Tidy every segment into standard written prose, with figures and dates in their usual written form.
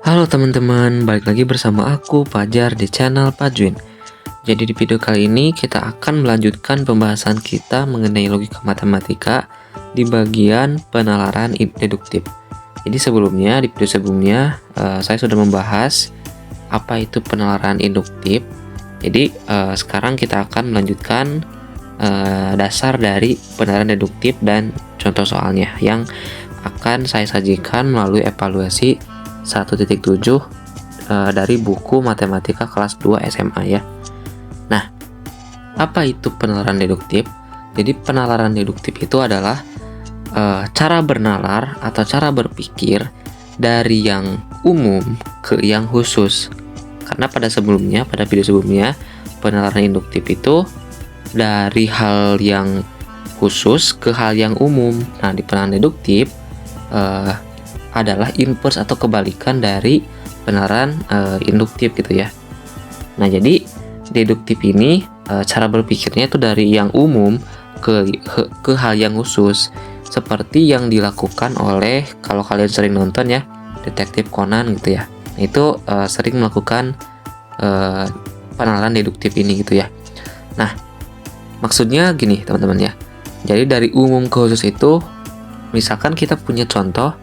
Halo teman-teman, balik lagi bersama aku Fajar di channel Fajwin. Jadi di video kali ini kita akan melanjutkan pembahasan kita mengenai logika matematika di bagian penalaran deduktif. Jadi sebelumnya, di video sebelumnya saya sudah membahas apa itu penalaran induktif. Jadi sekarang kita akan melanjutkan dasar dari penalaran deduktif dan contoh soalnya yang akan saya sajikan melalui evaluasi 1.7 dari buku Matematika kelas 2 SMA ya. Nah, apa itu penalaran deduktif? Jadi penalaran deduktif itu adalah cara bernalar atau cara berpikir dari yang umum ke yang khusus. Karena pada video sebelumnya, penalaran induktif itu dari hal yang khusus ke hal yang umum. Nah, di penalaran deduktif adalah inverse atau kebalikan dari penalaran induktif gitu ya. Nah, jadi deduktif ini cara berpikirnya itu dari yang umum ke hal yang khusus, seperti yang dilakukan oleh, kalau kalian sering nonton ya, Detektif Conan gitu ya. Nah, itu sering melakukan penalaran deduktif ini gitu ya. Nah, maksudnya gini teman-teman ya. Jadi dari umum ke khusus itu, misalkan kita punya contoh,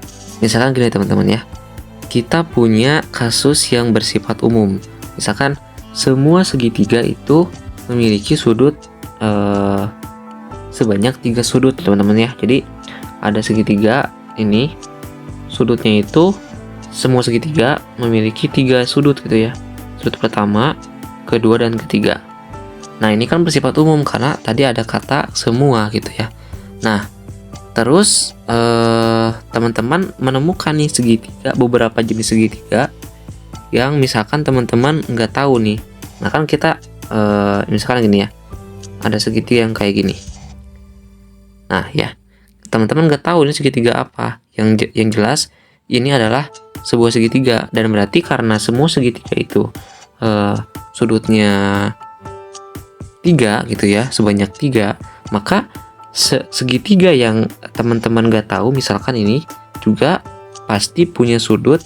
misalkan gini teman-teman ya, kita punya kasus yang bersifat umum. Misalkan semua segitiga itu memiliki sudut sebanyak 3 sudut teman-teman ya. Jadi ada segitiga ini, sudutnya itu semua segitiga memiliki 3 sudut gitu ya. Sudut pertama, kedua, dan ketiga. Nah, ini kan bersifat umum karena tadi ada kata semua gitu ya. Nah, terus teman-teman menemukan nih segitiga, beberapa jenis segitiga yang misalkan teman-teman nggak tahu nih. Nah, kan kita misalkan gini ya, ada segitiga yang kayak gini. Nah ya, teman-teman nggak tahu ini segitiga apa. Yang jelas ini adalah sebuah segitiga, dan berarti karena semua segitiga itu sudutnya 3 gitu ya, sebanyak 3, maka segitiga yang teman-teman gak tahu misalkan ini juga pasti punya sudut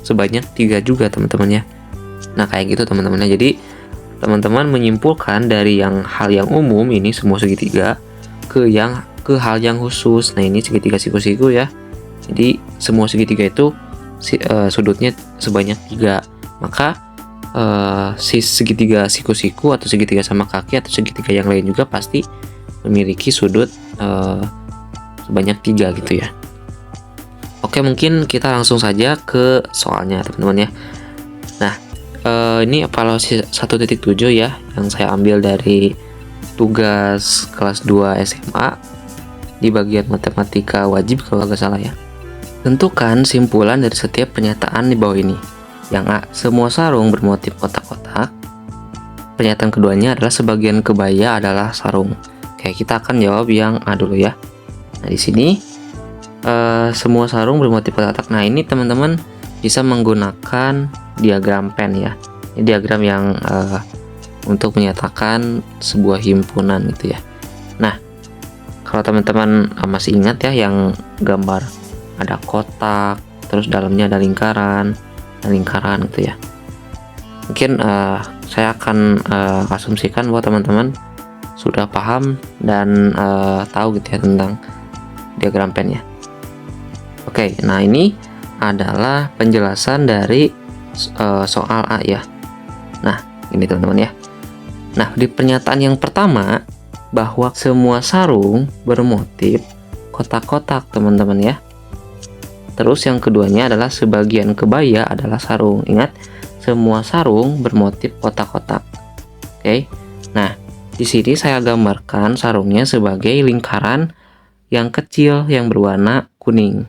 sebanyak 3 juga teman-teman ya. Nah, kayak gitu teman-teman ya. Jadi teman-teman menyimpulkan dari hal yang umum ini semua segitiga ke hal yang khusus. Nah, ini segitiga siku-siku ya. Jadi semua segitiga itu sudutnya sebanyak 3. Maka si segitiga siku-siku atau segitiga sama kaki atau segitiga yang lain juga pasti memiliki sudut sebanyak 3 gitu ya. Oke, mungkin kita langsung saja ke soalnya teman-teman ya. Nah, ini evaluasi 1.7 ya, yang saya ambil dari tugas kelas 2 SMA di bagian matematika wajib kalau nggak salah ya. Tentukan simpulan dari setiap pernyataan di bawah ini. Yang A, semua sarung bermotif kotak-kotak. Pernyataan keduanya adalah sebagian kebaya adalah sarung. Oke, kita akan jawab yang A dulu ya. Nah, di sini semua sarung bermotif kotak-kotak. Nah, ini teman-teman bisa menggunakan diagram pen ya. Ini diagram yang untuk menyatakan sebuah himpunan gitu ya. Nah, kalau teman-teman masih ingat ya, yang gambar ada kotak, terus dalamnya ada lingkaran gitu ya. Mungkin saya akan asumsikan bahwa teman-teman sudah paham dan tahu gitu ya tentang diagram pen ya. Oke, nah ini adalah penjelasan dari soal A ya. Nah, ini teman-teman ya. Nah, di pernyataan yang pertama bahwa semua sarung bermotif kotak-kotak teman-teman ya. Terus yang keduanya adalah sebagian kebaya adalah sarung. Ingat, semua sarung bermotif kotak-kotak. Oke. Nah, di sini saya gambarkan sarungnya sebagai lingkaran yang kecil yang berwarna kuning.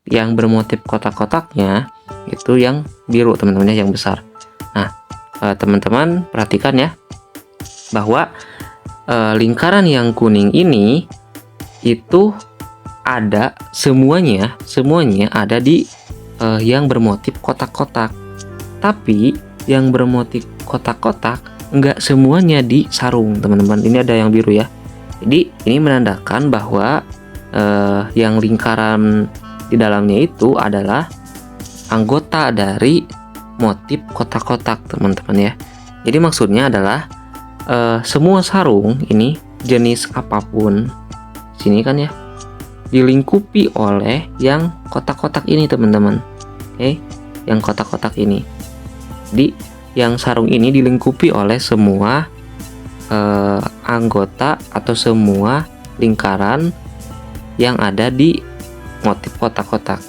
Yang bermotif kotak-kotaknya itu yang biru teman-teman ya, yang besar. Nah, teman-teman perhatikan ya, bahwa lingkaran yang kuning ini itu ada semuanya ada di yang bermotif kotak-kotak. Tapi yang bermotif kotak-kotak enggak semuanya di sarung teman-teman. Ini ada yang biru ya. Jadi ini menandakan bahwa yang lingkaran di dalamnya itu adalah anggota dari motif kotak-kotak, teman-teman ya. Jadi maksudnya adalah semua sarung ini jenis apapun sini kan ya dilingkupi oleh yang kotak-kotak ini, teman-teman. Oke, yang kotak-kotak ini. Jadi yang sarung ini dilingkupi oleh semua anggota atau semua lingkaran yang ada di motif kotak-kotak.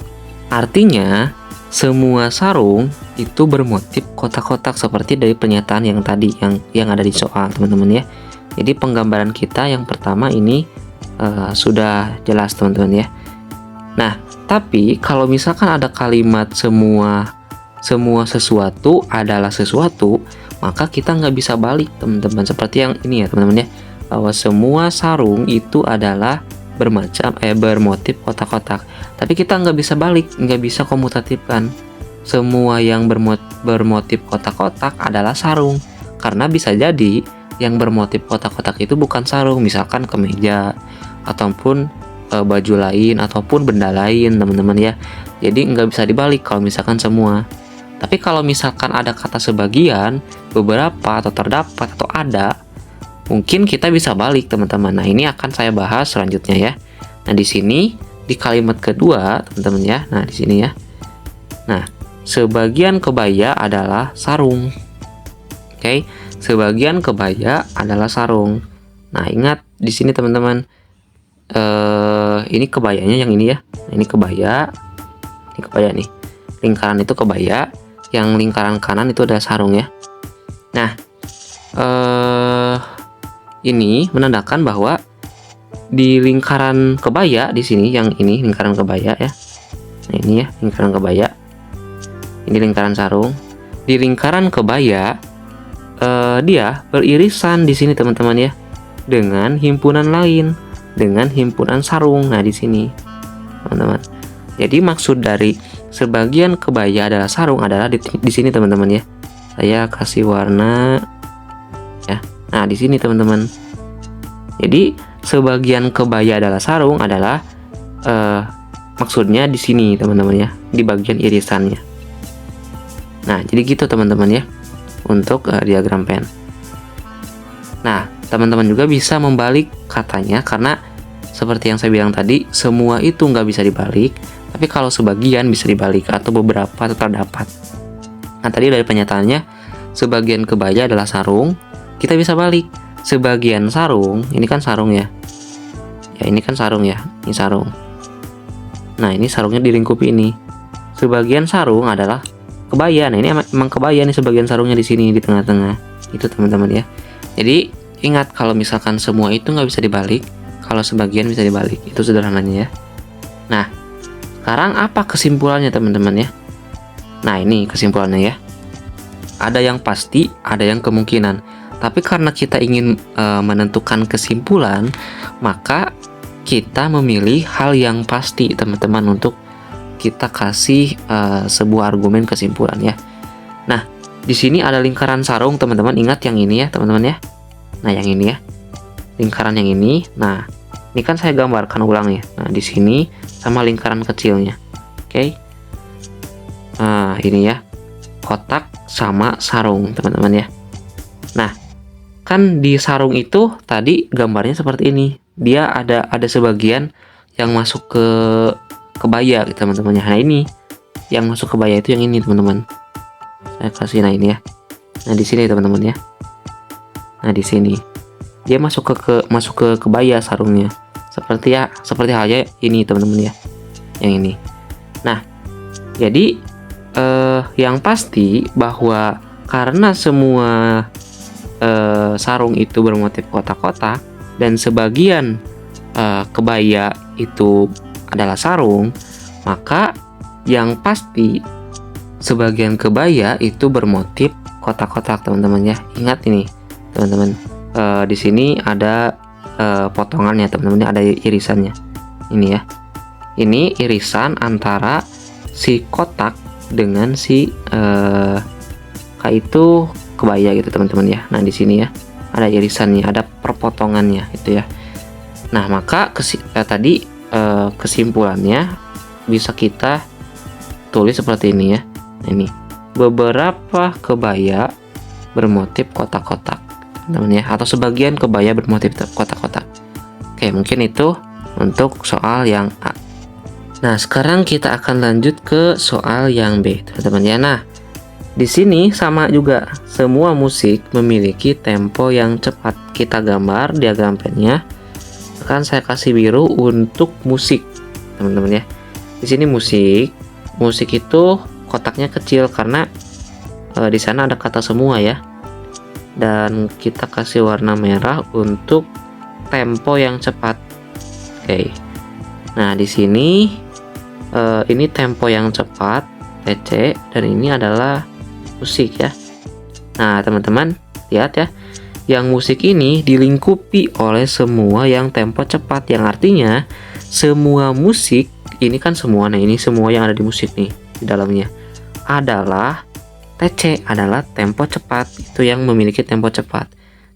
Artinya semua sarung itu bermotif kotak-kotak seperti dari pernyataan yang tadi yang ada di soal, teman-teman ya. Jadi penggambaran kita yang pertama ini sudah jelas, teman-teman ya. Nah, tapi kalau misalkan ada kalimat semua sesuatu adalah sesuatu, maka kita nggak bisa balik, teman-teman. Seperti yang ini ya, teman-teman ya, bahwa semua sarung itu adalah bermotif kotak-kotak. Tapi kita nggak bisa balik, nggak bisa komutatifkan. Semua yang bermotif kotak-kotak adalah sarung, karena bisa jadi yang bermotif kotak-kotak itu bukan sarung, misalkan kemeja ataupun baju lain ataupun benda lain, teman-teman ya. Jadi nggak bisa dibalik kalau misalkan semua. Tapi kalau misalkan ada kata sebagian, beberapa, atau terdapat, atau ada, mungkin kita bisa balik, teman-teman. Nah, ini akan saya bahas selanjutnya ya. Nah, di sini di kalimat kedua, teman-teman ya. Nah, di sini ya. Nah, sebagian kebaya adalah sarung. Oke, sebagian kebaya adalah sarung. Nah, ingat di sini, teman-teman. Ini kebayanya yang ini ya. Nah, ini kebaya. Ini kebaya nih. Lingkaran itu kebaya, yang lingkaran kanan itu adalah sarung ya. Nah, ini menandakan bahwa di lingkaran kebaya di sini, yang ini lingkaran kebaya ya. Nah, ini ya lingkaran kebaya. Ini lingkaran sarung. Di lingkaran kebaya dia beririsan di sini, teman-teman ya, dengan himpunan lain, dengan himpunan sarung. Nah, di sini, teman-teman. Jadi maksud dari sebagian kebaya adalah sarung adalah di sini, teman-teman ya. Saya kasih warna ya. Nah, di sini, teman-teman. Jadi sebagian kebaya adalah sarung adalah maksudnya di sini, teman-teman ya, di bagian irisannya. Nah, jadi gitu, teman-teman ya, untuk diagram pen. Nah, teman-teman juga bisa membalik katanya, karena seperti yang saya bilang tadi, semua itu nggak bisa dibalik, tapi kalau sebagian bisa dibalik, atau beberapa atau terdapat. Nah, tadi dari pernyataannya, sebagian kebaya adalah sarung, kita bisa balik. Sebagian sarung, ini kan sarung ya. Ya, ini kan sarung ya, ini sarung. Nah, ini sarungnya dilingkupi ini. Sebagian sarung adalah kebaya. Nah, ini emang kebaya nih, sebagian sarungnya di sini, di tengah-tengah. Itu, teman-teman ya. Jadi, ingat kalau misalkan semua itu nggak bisa dibalik, kalau sebagian bisa dibalik. Itu sederhananya ya. Nah, sekarang apa kesimpulannya, teman-teman ya? Nah, ini kesimpulannya ya. Ada yang pasti, ada yang kemungkinan. Tapi karena kita ingin menentukan kesimpulan, maka kita memilih hal yang pasti, teman-teman, untuk kita kasih sebuah argumen kesimpulan ya. Nah, di sini ada lingkaran sarung, teman-teman. Ingat yang ini ya, teman-teman ya. Nah, yang ini ya. Lingkaran yang ini. Nah, ini kan saya gambarkan ulang ya. Nah, di sini sama lingkaran kecilnya. Oke. Nah, ini ya. Kotak sama sarung, teman-teman ya. Nah, kan di sarung itu tadi gambarnya seperti ini. Dia ada sebagian yang masuk ke kebaya, teman-teman ya. Nah, ini yang masuk kebaya itu yang ini, teman-teman. Saya kasih ini ya. Nah, di sini, teman-teman ya. Nah, di sini dia masuk ke kebaya sarungnya. Seperti halnya ini, teman-teman ya. Yang ini. Nah, jadi yang pasti bahwa karena semua sarung itu bermotif kotak-kotak dan sebagian kebaya itu adalah sarung, maka yang pasti sebagian kebaya itu bermotif kotak-kotak, teman-teman ya. Ingat ini, teman-teman. Di sini ada potongannya, teman-teman, ada irisannya. Ini ya. Ini irisan antara si kotak dengan si itu kebaya gitu, teman-teman ya. Nah, di sini ya ada irisannya, ada perpotongannya gitu ya. Nah, maka tadi kesimpulannya bisa kita tulis seperti ini ya. Nah, ini beberapa kebaya bermotif kotak-kotak, teman-teman ya, atau sebagian kebaya bermotif kotak-kotak. Oke, mungkin itu untuk soal yang A. Nah, sekarang kita akan lanjut ke soal yang B, teman-teman ya. Nah, di sini sama juga, semua musik memiliki tempo yang cepat. Kita gambar diagram pennya. Akan saya kasih biru untuk musik, teman-teman ya. Di sini musik itu kotaknya kecil karena di sana ada kata semua ya. Dan kita kasih warna merah untuk tempo yang cepat. Oke. Nah, di sini ini tempo yang cepat TC, dan ini adalah musik ya. Nah, teman-teman lihat ya, yang musik ini dilingkupi oleh semua yang tempo cepat, yang artinya semua musik ini kan semua. Nah, ini semua yang ada di musik nih di dalamnya adalah TC, adalah tempo cepat, itu yang memiliki tempo cepat.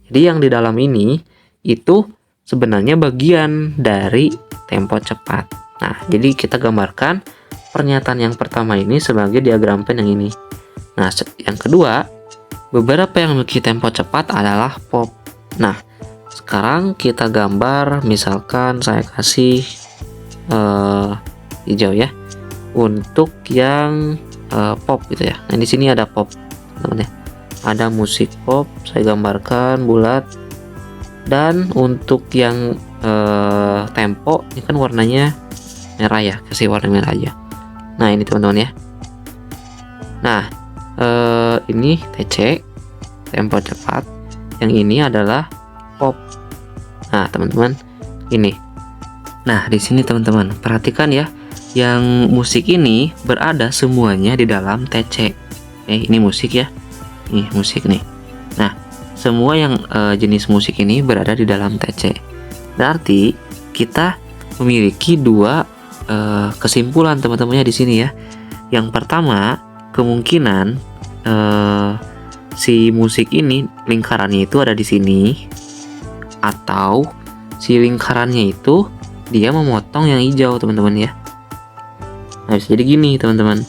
Jadi yang di dalam ini itu sebenarnya bagian dari tempo cepat. Nah, jadi kita gambarkan pernyataan yang pertama ini sebagai diagram pen yang ini. Nah, yang kedua, beberapa yang memiliki tempo cepat adalah pop. Nah, sekarang kita gambar, misalkan saya kasih hijau ya, untuk yang pop gitu ya. Nah, di sini ada pop, teman-teman ya. Ada musik pop, saya gambarkan bulat. Dan untuk yang tempo, ini kan warnanya merah ya, kasih warna merah aja. Nah, ini teman-teman ya. Nah, ini TC, tempo cepat. Yang ini adalah pop. Nah, teman-teman, ini. Nah, di sini teman-teman, perhatikan ya, yang musik ini berada semuanya di dalam TC. Ini musik ya. Nih, musik nih. Nah, semua yang jenis musik ini berada di dalam TC. Berarti kita memiliki dua kesimpulan teman-temannya di sini ya. Yang pertama, kemungkinan si musik ini lingkarannya itu ada di sini, atau si lingkarannya itu dia memotong yang hijau, teman-teman ya. Nah, bisa jadi gini, teman-teman.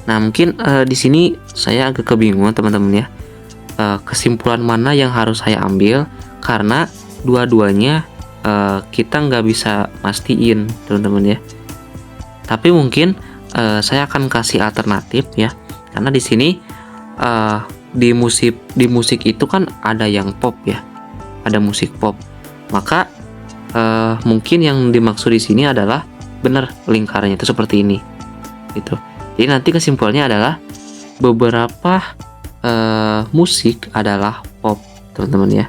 Nah, mungkin di sini saya agak kebingungan, teman-teman ya. Kesimpulan mana yang harus saya ambil, karena dua-duanya kita nggak bisa mastiin, teman-teman ya. Tapi mungkin saya akan kasih alternatif ya, karena di sini di musik itu kan ada yang pop ya, ada musik pop. Maka mungkin yang dimaksud di sini adalah benar lingkarannya itu seperti ini, gitu. Jadi nanti kesimpulannya adalah beberapa musik adalah pop, teman-teman ya.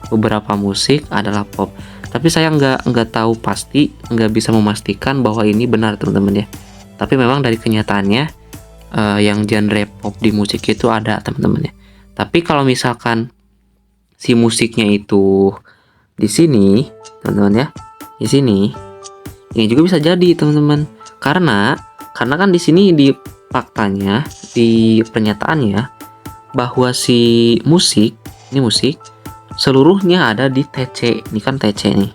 Beberapa musik adalah pop. Tapi saya nggak tahu pasti, nggak bisa memastikan bahwa ini benar, teman-teman ya. Tapi memang dari kenyataannya yang genre pop di musik itu ada, teman-teman ya. Tapi kalau misalkan si musiknya itu di sini, teman-teman ya, di sini, ini juga bisa jadi, teman-teman. Karena kan di sini di faktanya, di pernyataannya, bahwa si musik, ini musik, seluruhnya ada di TC. Ini kan TC nih.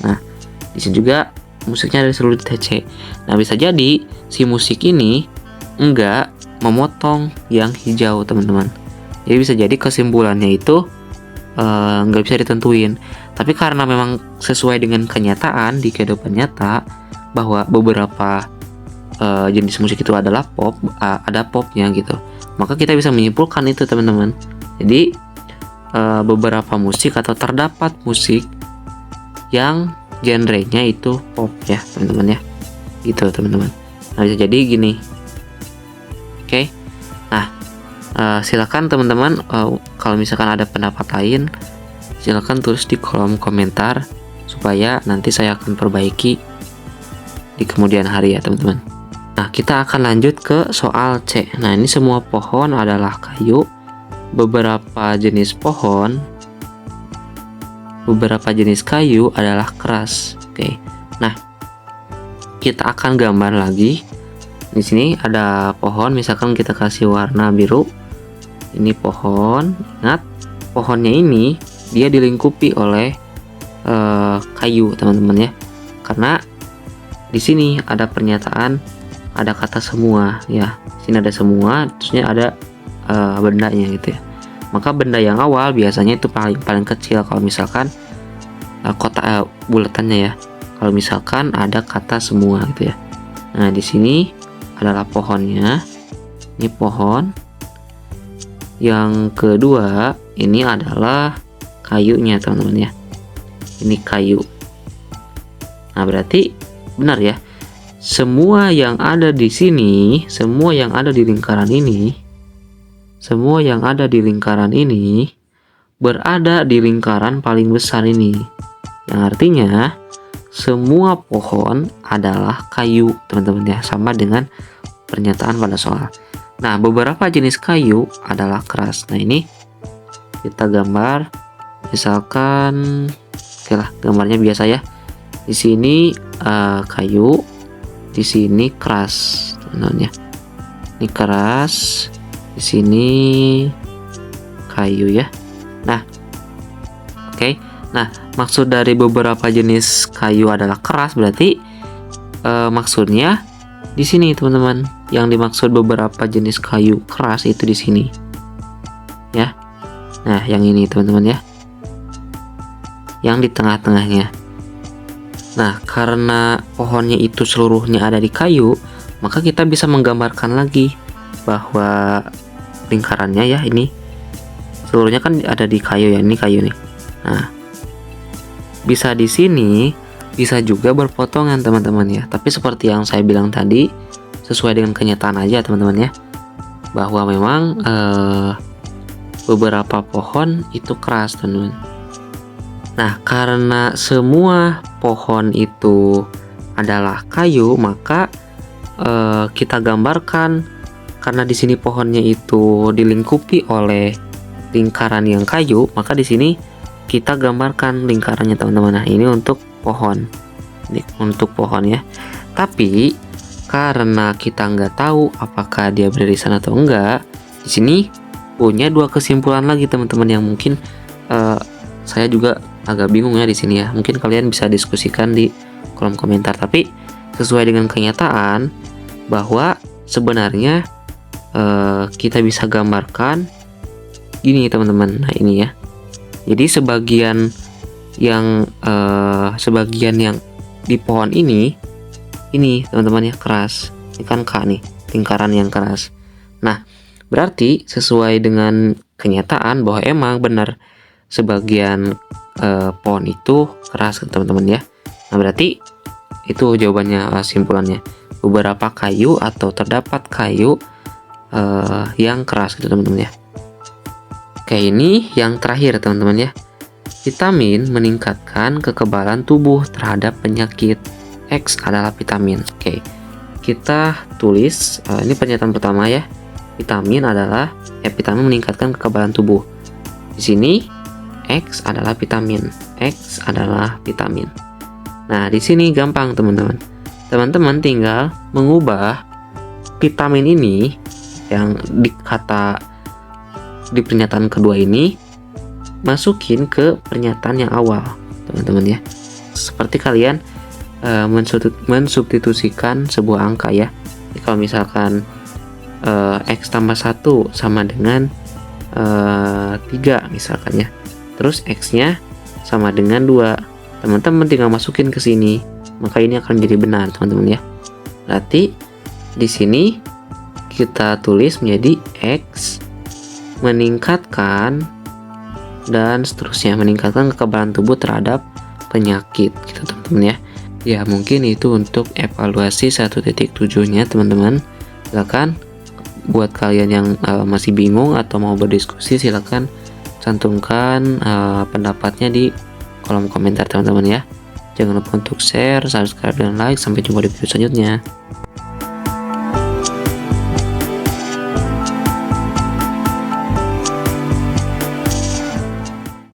Nah, di sini juga musiknya ada di seluruh TC. Nah, bisa jadi si musik ini enggak memotong yang hijau, teman-teman. Jadi bisa jadi kesimpulannya itu nggak bisa ditentuin. Tapi karena memang sesuai dengan kenyataan di kehidupan nyata bahwa beberapa jenis musik itu adalah pop, ada popnya gitu, maka kita bisa menyimpulkan itu, teman-teman. Jadi beberapa musik atau terdapat musik yang genrenya itu pop ya, teman-teman ya, gitu, teman-teman. Nah, bisa jadi gini. Oke. Nah, silakan teman-teman, kalau misalkan ada pendapat lain, silakan tulis di kolom komentar supaya nanti saya akan perbaiki di kemudian hari ya, teman-teman. Nah, kita akan lanjut ke soal C. Nah, ini semua pohon adalah kayu. Beberapa jenis pohon, beberapa jenis kayu adalah keras. Oke. Nah, kita akan gambar lagi. Di sini ada pohon, misalkan kita kasih warna biru. Ini pohon. Ingat, pohonnya ini dia dilingkupi oleh kayu, teman-teman ya. Karena di sini ada pernyataan ada kata semua ya. Di sini ada semua, terusnya ada bendanya gitu ya. Maka benda yang awal biasanya itu paling kecil kalau misalkan kotak bulatannya ya. Kalau misalkan ada kata semua gitu ya. Nah, di sini adalah pohonnya. Ini pohon. Yang kedua, ini adalah kayunya, teman-teman ya. Ini kayu. Nah, berarti benar ya. Semua yang ada di sini, semua yang ada di lingkaran ini, semua yang ada di lingkaran ini berada di lingkaran paling besar ini. Yang artinya semua pohon adalah kayu, teman-teman ya, sama dengan pernyataan pada soal. Nah, beberapa jenis kayu adalah keras. Nah, ini kita gambar, misalkan, oke lah, gambarnya biasa ya. Di sini kayu, di sini keras, teman-teman ya. Ini keras, di sini kayu ya. Nah, oke. Nah, maksud dari beberapa jenis kayu adalah keras berarti maksudnya di sini, teman-teman. Yang dimaksud beberapa jenis kayu keras itu di sini. Ya. Nah, yang ini, teman-teman ya. Yang di tengah-tengahnya. Nah, karena pohonnya itu seluruhnya ada di kayu, maka kita bisa menggambarkan lagi bahwa lingkarannya ya, ini seluruhnya kan ada di kayu ya, ini kayu nih. Nah, bisa di sini, bisa juga berpotongan, teman-teman ya. Tapi seperti yang saya bilang tadi, sesuai dengan kenyataan aja, teman-teman ya, bahwa memang beberapa pohon itu keras, teman-teman. Nah, karena semua pohon itu adalah kayu, maka kita gambarkan, karena di sini pohonnya itu dilingkupi oleh lingkaran yang kayu, maka di sini kita gambarkan lingkarannya, teman-teman. Nah, ini untuk pohon, ini untuk pohon ya. Tapi karena kita nggak tahu apakah dia berada di sana atau enggak, di sini punya dua kesimpulan lagi, teman-teman, yang mungkin saya juga agak bingung ya di sini ya. Mungkin kalian bisa diskusikan di kolom komentar. Tapi sesuai dengan kenyataan bahwa sebenarnya kita bisa gambarkan gini, teman-teman. Nah, ini ya. Jadi sebagian yang di pohon ini teman-teman ya, keras. Ini kan K nih, lingkaran yang keras. Nah, berarti sesuai dengan kenyataan bahwa emang benar sebagian pohon itu keras, teman-teman ya. Nah, berarti itu jawabannya, simpulannya. Beberapa kayu atau terdapat kayu yang keras gitu, teman-teman ya. Oke, ini yang terakhir, teman-teman ya. Vitamin meningkatkan kekebalan tubuh terhadap penyakit. X adalah vitamin. Oke, kita tulis ini pernyataan pertama ya. Vitamin meningkatkan kekebalan tubuh. Di sini X adalah vitamin. X adalah vitamin. Nah, di sini gampang, teman-teman. Teman-teman tinggal mengubah vitamin ini yang di pernyataan kedua ini, masukin ke pernyataan yang awal, teman-teman ya. Seperti kalian mensubstitusikan sebuah angka ya. Jadi, kalau misalkan X tambah 1 sama dengan 3 misalkan ya. Terus X-nya sama dengan 2. Teman-teman tinggal masukin ke sini, maka ini akan menjadi benar, teman-teman ya. Berarti di sini kita tulis menjadi X meningkatkan dan seterusnya, meningkatkan kekebalan tubuh terhadap penyakit gitu, teman-teman ya. Ya, mungkin itu untuk evaluasi 1.7-nya, teman-teman. Silakan buat kalian yang masih bingung atau mau berdiskusi, silakan cantumkan pendapatnya di kolom komentar, teman-teman ya. Jangan lupa untuk share, subscribe, dan like. Sampai jumpa di video selanjutnya.